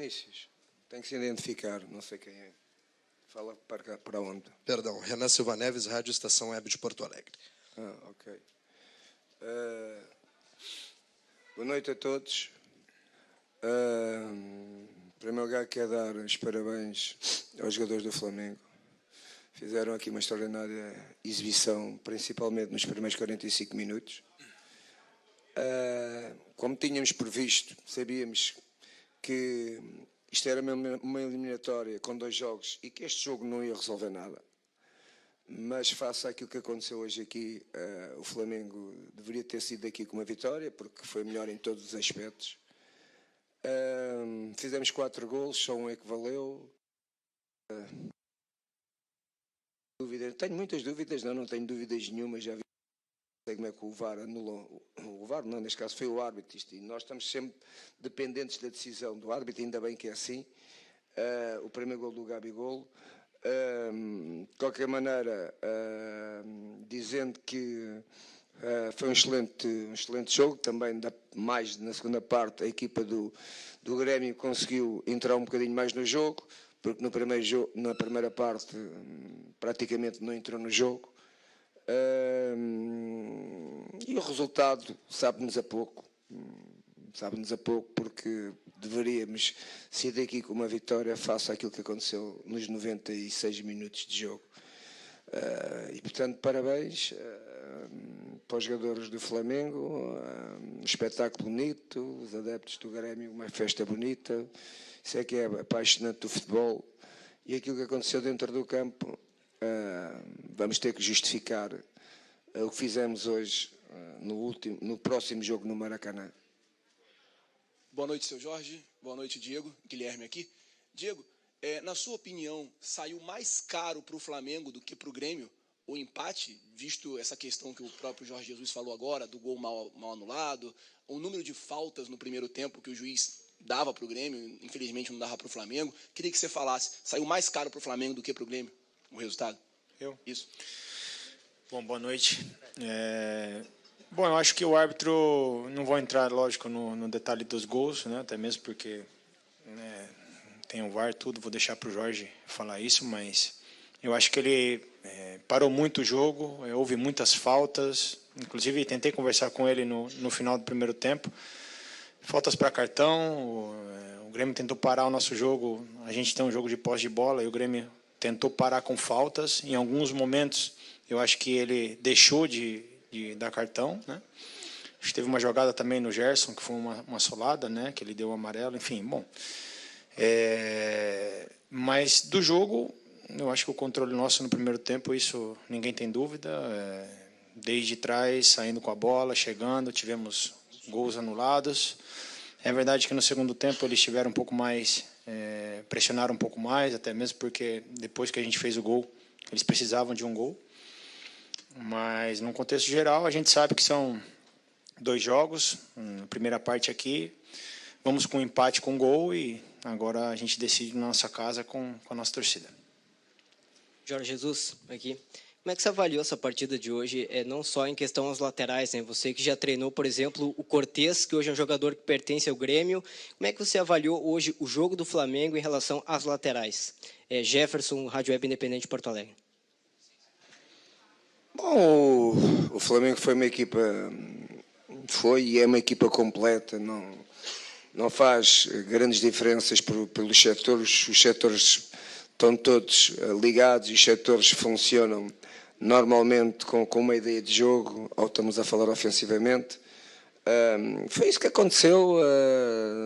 Vinícius, tem que se identificar, não sei quem é. Fala para onde? Perdão, Renan Silva Neves, Rádio Estação Web de Porto Alegre. Ok. Boa noite a todos. Em primeiro lugar, quero dar os parabéns aos jogadores do Flamengo. Fizeram aqui uma extraordinária exibição, principalmente nos primeiros 45 minutos. Como tínhamos previsto, sabíamos que isto era uma eliminatória com 2 jogos e que este jogo não ia resolver nada. Mas face àquilo que aconteceu hoje aqui, o Flamengo deveria ter sido aqui com uma vitória, porque foi melhor em todos os aspectos. Fizemos 4 golos, só um é que valeu. Tenho muitas dúvidas, não tenho dúvidas nenhuma, já vi como é que o VAR anulou. O VAR não, neste caso foi o árbitro, e nós estamos sempre dependentes da decisão do árbitro, ainda bem que é assim. O primeiro gol do Gabigol. De qualquer maneira, dizendo que foi um excelente jogo, também mais na segunda parte a equipa do Grêmio conseguiu entrar um bocadinho mais no jogo, porque na primeira parte praticamente não entrou no jogo. E o resultado sabe-nos a pouco. Porque deveríamos sair daqui com uma vitória face àquilo que aconteceu nos 96 minutos de jogo. E, portanto, parabéns para os jogadores do Flamengo, um espetáculo bonito, os adeptos do Grêmio, uma festa bonita. Isso é que é apaixonante do futebol. E aquilo que aconteceu dentro do campo, vamos ter que justificar o que fizemos hoje no próximo jogo no Maracanã. Boa noite, seu Jorge. Boa noite, Diego. Guilherme aqui. Diego, na sua opinião, saiu mais caro para o Flamengo do que para o Grêmio o empate, visto essa questão que o próprio Jorge Jesus falou agora, do gol mal anulado, o número de faltas no primeiro tempo que o juiz dava para o Grêmio, infelizmente não dava para o Flamengo. Queria que você falasse, saiu mais caro para o Flamengo do que para o Grêmio o resultado? Isso. Bom, boa noite. Bom, eu acho que o árbitro, não vou entrar, lógico, no detalhe dos gols, né, até mesmo porque tem o VAR, tudo, vou deixar para o Jorge falar isso, mas eu acho que ele parou muito o jogo, houve muitas faltas, inclusive tentei conversar com ele no final do primeiro tempo, faltas para cartão, o Grêmio tentou parar o nosso jogo, a gente tem um jogo de posse de bola e o Grêmio tentou parar com faltas, em alguns momentos eu acho que ele deixou de dar cartão, né? Acho que teve uma jogada também no Gerson, que foi uma solada, né? Que ele deu o amarelo, enfim, bom. Mas do jogo, eu acho que o controle nosso no primeiro tempo, isso ninguém tem dúvida. Desde trás, saindo com a bola, chegando, tivemos gols anulados. É verdade que no segundo tempo eles tiveram um pouco mais, pressionaram um pouco mais, até mesmo porque depois que a gente fez o gol, eles precisavam de um gol. Mas, no contexto geral, a gente sabe que são 2 jogos. Na primeira parte aqui, vamos com um empate com gol e agora a gente decide na nossa casa com a nossa torcida. Jorge Jesus, aqui. Como é que você avaliou essa partida de hoje, não só em questão aos laterais, né? Você que já treinou, por exemplo, o Cortez, que hoje é um jogador que pertence ao Grêmio. Como é que você avaliou hoje o jogo do Flamengo em relação às laterais? Jefferson, Rádio Web Independente de Porto Alegre. Bom, o Flamengo foi e é uma equipa completa, não faz grandes diferenças pelos setores, os setores estão todos ligados e os setores funcionam normalmente com uma ideia de jogo, ou estamos a falar ofensivamente. Foi isso que aconteceu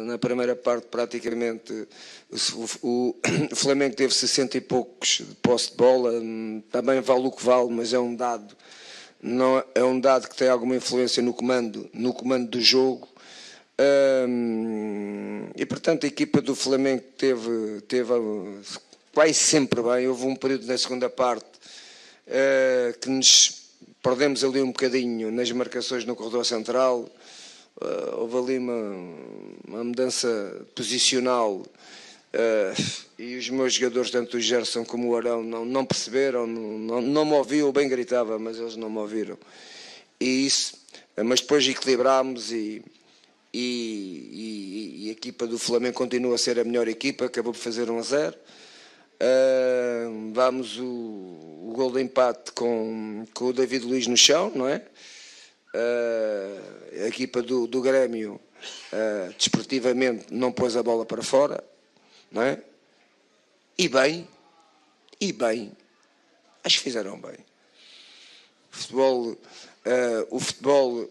na primeira parte, praticamente. O Flamengo teve 60 e poucos de posse de bola, também vale o que vale, mas é um dado, não, é um dado que tem alguma influência no comando do jogo. E portanto a equipa do Flamengo teve quase sempre bem. Houve um período na segunda parte que nos perdemos ali um bocadinho nas marcações no corredor central. Houve ali uma mudança posicional e os meus jogadores, tanto o Gerson como o Arão, não perceberam, não me ouviam, bem gritava, mas eles não me ouviram. Mas depois equilibrámos e e a equipa do Flamengo continua a ser a melhor equipa, acabou por fazer 1-0. Vamos o gol de empate com o David Luiz no chão, não é? A equipa do Grêmio desportivamente não pôs a bola para fora, não é? E bem, acho que fizeram bem. O futebol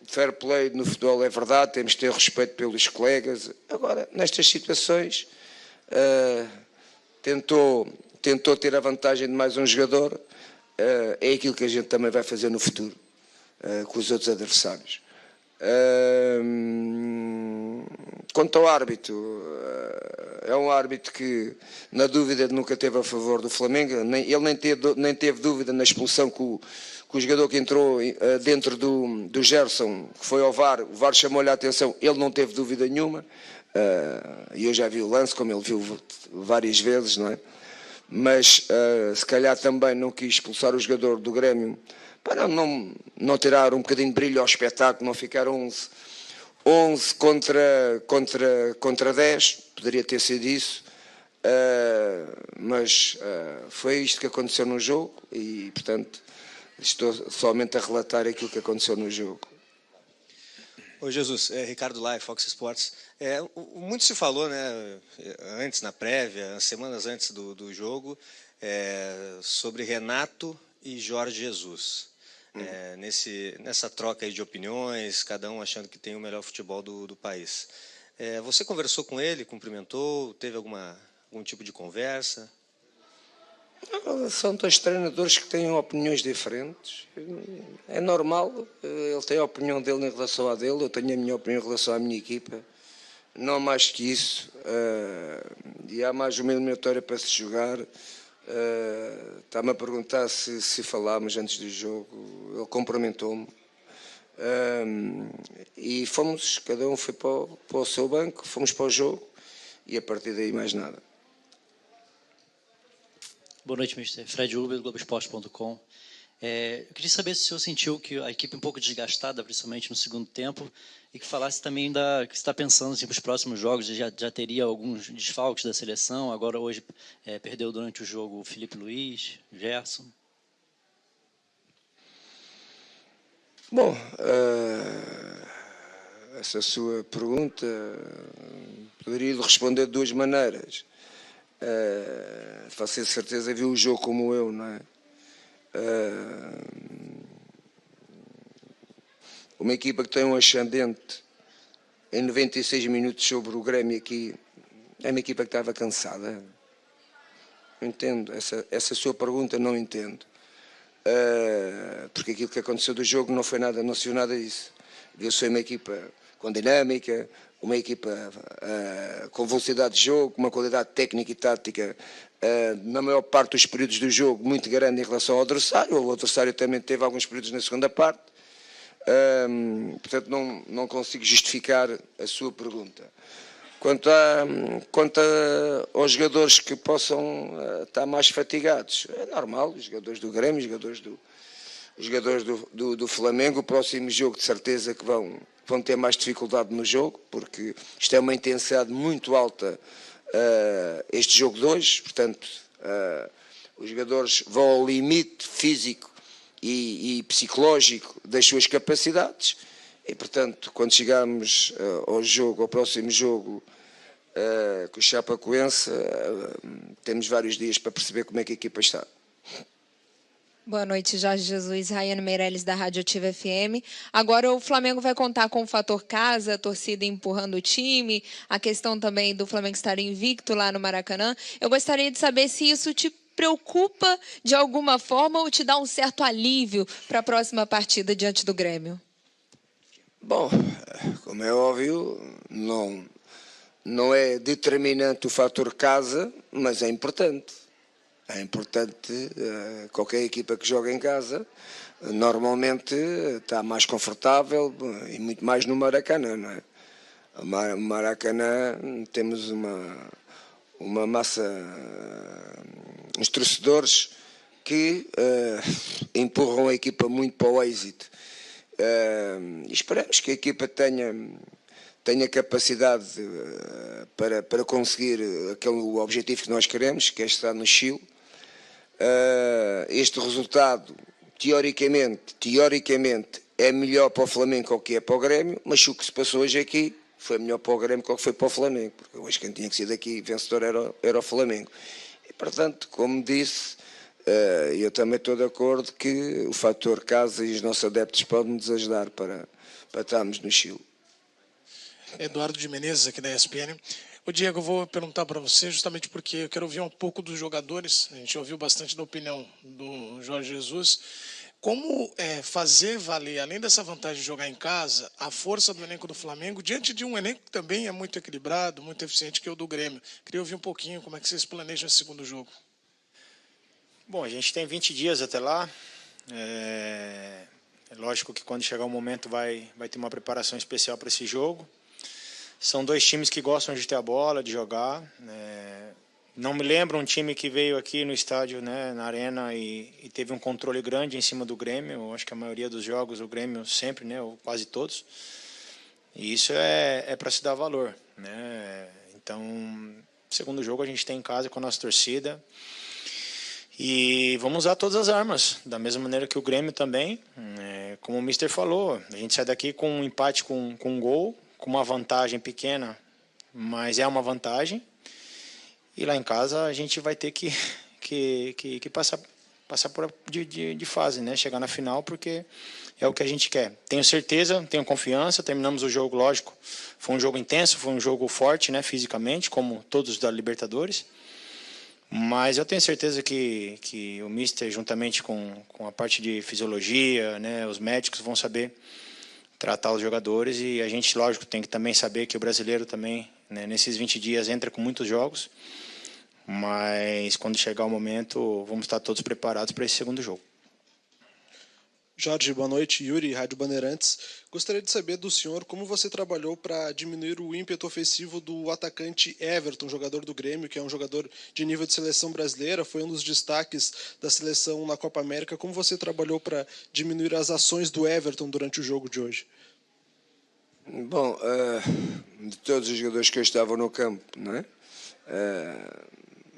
fair play no futebol é verdade, temos de ter respeito pelos colegas. Agora, nestas situações, tentou ter a vantagem de mais um jogador, é aquilo que a gente também vai fazer no futuro, com os outros adversários. Quanto ao árbitro, é um árbitro que, na dúvida, nunca teve a favor do Flamengo. Ele nem teve dúvida na expulsão que o jogador que entrou dentro do Gerson, que foi ao VAR, o VAR chamou-lhe a atenção, ele não teve dúvida nenhuma. E eu já vi o lance, como ele viu várias vezes, não é? Mas se calhar também não quis expulsar o jogador do Grêmio para não tirar um bocadinho de brilho ao espetáculo, não ficar 11 contra 10, poderia ter sido isso, mas foi isto que aconteceu no jogo e, portanto, estou somente a relatar aquilo que aconteceu no jogo. Oi, Jesus, Ricardo Lai, Fox Sports. Muito se falou, né, antes, na prévia, semanas antes do jogo, sobre Renato e Jorge Jesus. Nessa troca aí de opiniões, cada um achando que tem o melhor futebol do país. Você conversou com ele, cumprimentou, teve algum tipo de conversa? São dois treinadores que têm opiniões diferentes. É normal, ele tem a opinião dele em relação à dele, eu tenho a minha opinião em relação à minha equipa. Não mais que isso. E há mais uma eliminatória para se jogar. Está-me a perguntar se falámos antes do jogo. Ele cumprimentou-me. E fomos, cada um foi para o seu banco, fomos para o jogo e a partir daí mais nada. Boa noite, Mr. Fred Uber, do Globoesporte.com. Eu queria saber se o senhor sentiu que a equipe é um pouco desgastada, principalmente no segundo tempo, e que falasse também que você está pensando assim, para os próximos jogos, já teria alguns desfalques da seleção, agora hoje perdeu durante o jogo o Felipe Luiz, Gerson. Bom, essa sua pergunta poderia responder de duas maneiras. Faço certeza viu o jogo como eu, não é? Uma equipa que tem um ascendente em 96 minutos sobre o Grêmio aqui é uma equipa que estava cansada. Não entendo essa sua pergunta, não entendo, porque aquilo que aconteceu do jogo não foi nada, não se viu nada disso. Viu-se uma equipa com dinâmica, uma equipa com velocidade de jogo, uma qualidade técnica e tática na maior parte dos períodos do jogo muito grande em relação ao adversário. O adversário também teve alguns períodos na segunda parte. Portanto, não consigo justificar a sua pergunta. Quanto aos jogadores que possam estar mais fatigados, é normal, os jogadores do Grêmio, os jogadores do Flamengo, o próximo jogo de certeza que vão ter mais dificuldade no jogo, porque isto é uma intensidade muito alta, este jogo de hoje, portanto, os jogadores vão ao limite físico e psicológico das suas capacidades e, portanto, quando chegarmos ao próximo jogo com o Chapecoense, temos vários dias para perceber como é que a equipa está. Boa noite, Jorge Jesus, Rayane Meirelles, da Rádio Ativa FM. Agora o Flamengo vai contar com o fator casa, a torcida empurrando o time, a questão também do Flamengo estar invicto lá no Maracanã. Eu gostaria de saber se isso te preocupa de alguma forma ou te dá um certo alívio para a próxima partida diante do Grêmio. Bom, como é óbvio, não é determinante o fator casa, mas é importante. É importante, qualquer equipa que joga em casa, normalmente está mais confortável e muito mais no Maracanã, não é? O Maracanã temos uma massa, uns torcedores que empurram a equipa muito para o êxito. E esperamos que a equipa tenha capacidade para conseguir aquele objetivo que nós queremos, que é estar no Chile. Este resultado, teoricamente, é melhor para o Flamengo do que é para o Grêmio, mas o que se passou hoje aqui foi melhor para o Grêmio do que foi para o Flamengo, porque hoje quem tinha que ser daqui vencedor era o Flamengo. E, portanto, como disse, eu também estou de acordo que o fator casa e os nossos adeptos podem nos ajudar para estarmos no Chile. Eduardo de Menezes, aqui da ESPN. O Diego, eu vou perguntar para você justamente porque eu quero ouvir um pouco dos jogadores. A gente ouviu bastante da opinião do Jorge Jesus. Como fazer valer, além dessa vantagem de jogar em casa, a força do elenco do Flamengo, diante de um elenco que também é muito equilibrado, muito eficiente, que é o do Grêmio. Queria ouvir um pouquinho como é que vocês planejam esse segundo jogo. Bom, a gente tem 20 dias até lá. É lógico que quando chegar o momento vai ter uma preparação especial para esse jogo. São dois times que gostam de ter a bola, de jogar. Não me lembro um time que veio aqui no estádio, né, na arena, e teve um controle grande em cima do Grêmio. Eu acho que a maioria dos jogos, o Grêmio sempre, né, ou quase todos. E isso é para se dar valor, né? Então, segundo jogo a gente tem em casa com a nossa torcida. E vamos usar todas as armas, da mesma maneira que o Grêmio também. Como o Mister falou, a gente sai daqui com um empate com um gol, com uma vantagem pequena, mas é uma vantagem. E lá em casa a gente vai ter que passar de fase, né? Chegar na final, porque é o que a gente quer. Tenho certeza, tenho confiança, terminamos o jogo, lógico. Foi um jogo intenso, foi um jogo forte, né, fisicamente, como todos da Libertadores. Mas eu tenho certeza que o Mister, juntamente com a parte de fisiologia, né, os médicos vão saber tratar os jogadores. E a gente, lógico, tem que também saber que o brasileiro também, né, nesses 20 dias, entra com muitos jogos. Mas quando chegar o momento, vamos estar todos preparados para esse segundo jogo. Jorge, boa noite. Yuri, Rádio Bandeirantes. Gostaria de saber do senhor como você trabalhou para diminuir o ímpeto ofensivo do atacante Everton, jogador do Grêmio, que é um jogador de nível de seleção brasileira, foi um dos destaques da seleção na Copa América. Como você trabalhou para diminuir as ações do Everton durante o jogo de hoje? Bom, de todos os jogadores que estavam no campo, não é?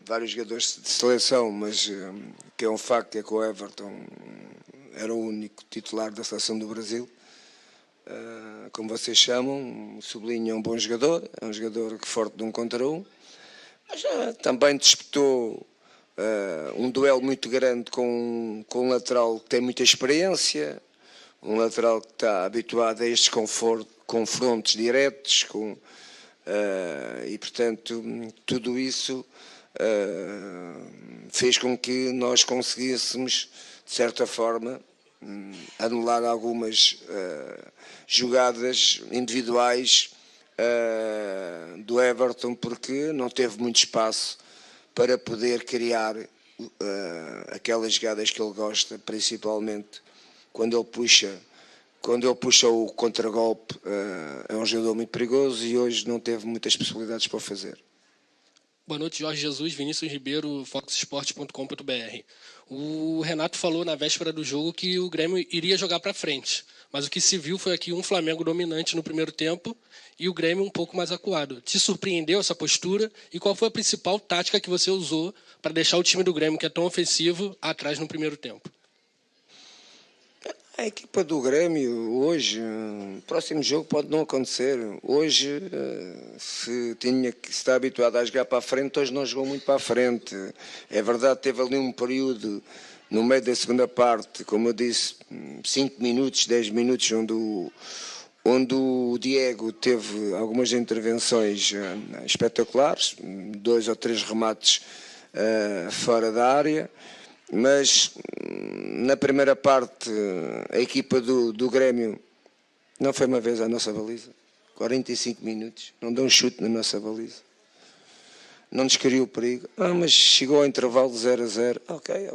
Vários jogadores de seleção, mas que é um facto é que o Everton era o único titular da seleção do Brasil. Como vocês chamam, o Sublinho é um bom jogador, é um jogador que forte de 1 contra 1, mas também disputou um duelo muito grande com um lateral que tem muita experiência, um lateral que está habituado a estes confrontos diretos, e portanto tudo isso fez com que nós conseguíssemos, de certa forma, anular algumas jogadas individuais do Everton, porque não teve muito espaço para poder criar aquelas jogadas que ele gosta, principalmente quando ele puxa o contragolpe. É um jogador muito perigoso e hoje não teve muitas possibilidades para o fazer. Boa noite, Jorge Jesus, Vinícius Ribeiro, foxsport.com.br. O Renato falou na véspera do jogo que o Grêmio iria jogar para frente, mas o que se viu foi aqui um Flamengo dominante no primeiro tempo e o Grêmio um pouco mais acuado. Te surpreendeu essa postura e qual foi a principal tática que você usou para deixar o time do Grêmio, que é tão ofensivo, atrás no primeiro tempo? A equipa do Grêmio hoje, o próximo jogo pode não acontecer. Hoje, se está habituado a jogar para a frente, hoje não jogou muito para a frente. É verdade, teve ali um período no meio da segunda parte, como eu disse, 5 minutos, 10 minutos, onde o Diego teve algumas intervenções espetaculares, 2 ou 3 remates fora da área. Mas na primeira parte a equipa do Grêmio não foi uma vez à nossa baliza, 45 minutos, não deu um chute na nossa baliza, não nos criou perigo, mas chegou ao intervalo 0-0, ok,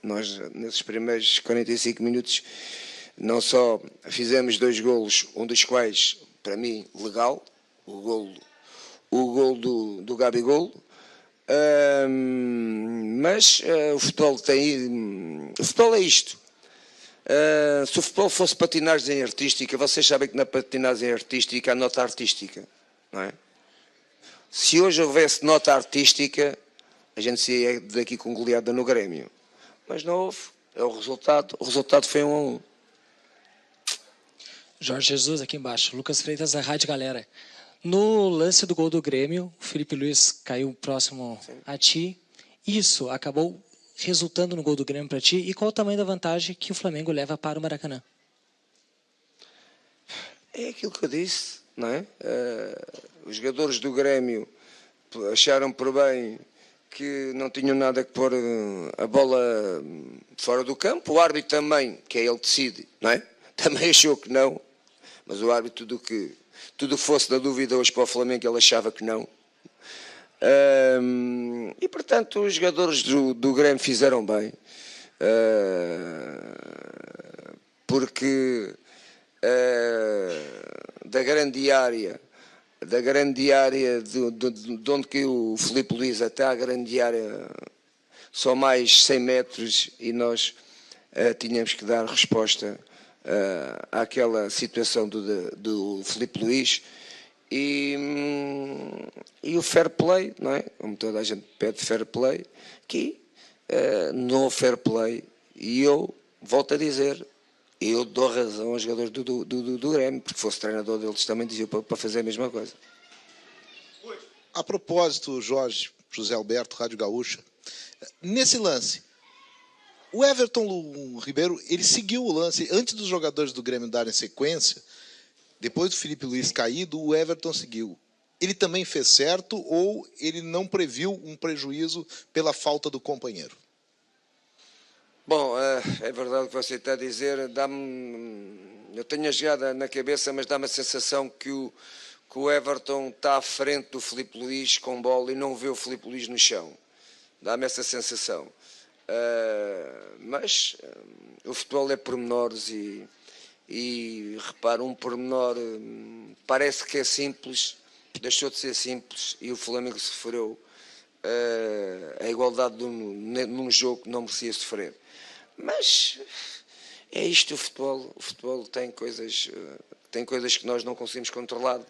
nós nesses primeiros 45 minutos não só fizemos 2 golos, um dos quais para mim legal, o gol do Gabigol. Mas o futebol é isto. Se o futebol fosse patinagem artística, vocês sabem que na patinagem artística há nota artística, não é? Se hoje houvesse nota artística, a gente saía daqui com goleada no Grêmio. Mas não houve. É o resultado foi 1-1. Jorge Jesus aqui embaixo, Lucas Freitas da Rádio Galera. No lance do gol do Grêmio, o Felipe Luiz caiu próximo a ti. Isso acabou resultando no gol do Grêmio para ti. E qual o tamanho da vantagem que o Flamengo leva para o Maracanã? É aquilo que eu disse, não é? Os jogadores do Grêmio acharam por bem que não tinham nada que pôr a bola fora do campo. O árbitro também, que é ele que decide, não é? Também achou que não. Mas o árbitro, tudo fosse da dúvida hoje para o Flamengo, ele achava que não. E, portanto, os jogadores do Grêmio fizeram bem. Porque da grande área de onde que o Filipe Luiz até à grande área só mais 100 metros e nós tínhamos que dar resposta àquela situação do Filipe Luiz e o fair play, não é? Como toda a gente pede fair play, aqui não houve fair play e eu volto a dizer, eu dou razão aos jogadores do Grêmio, porque fosse treinador deles também dizia para fazer a mesma coisa. A propósito, Jorge, José Alberto, Rádio Gaúcha, nesse lance, o Everton Ribeiro, ele seguiu o lance, antes dos jogadores do Grêmio darem sequência, depois do Felipe Luiz caído, o Everton seguiu. Ele também fez certo ou ele não previu um prejuízo pela falta do companheiro? Bom, é verdade o que você está a dizer, eu tenho a jogada na cabeça, mas dá-me a sensação que o Everton está à frente do Filipe Luiz com bola e não vê o Filipe Luiz no chão. Dá-me essa sensação. Mas o futebol é pormenores e repara, um pormenor parece que é simples, deixou de ser simples e o Flamengo sofreu a igualdade num jogo que não merecia sofrer. Mas é isto o futebol tem coisas que nós não conseguimos controlar,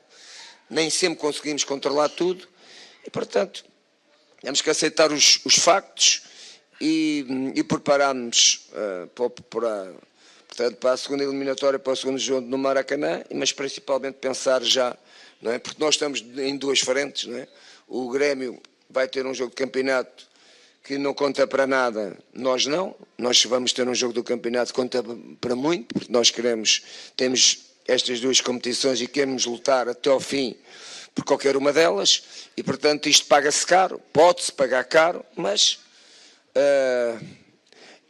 nem sempre conseguimos controlar tudo e, portanto, temos que aceitar os factos e preparar-nos para a segunda eliminatória, para o segundo jogo no Maracanã, mas principalmente pensar já, não é? Porque nós estamos em duas frentes, não é? O Grêmio vai ter um jogo de campeonato que não conta para nada, nós não. Nós vamos ter um jogo do campeonato que conta para muito, porque nós temos estas duas competições e queremos lutar até ao fim por qualquer uma delas, e portanto isto paga-se caro, pode-se pagar caro, mas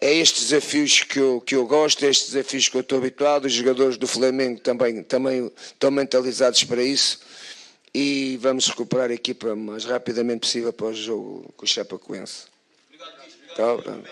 é estes desafios que eu gosto, é estes desafios que eu estou habituado. Os jogadores do Flamengo também estão mentalizados para isso e vamos recuperar a equipa o mais rapidamente possível para o jogo com o Chapecoense. Obrigado.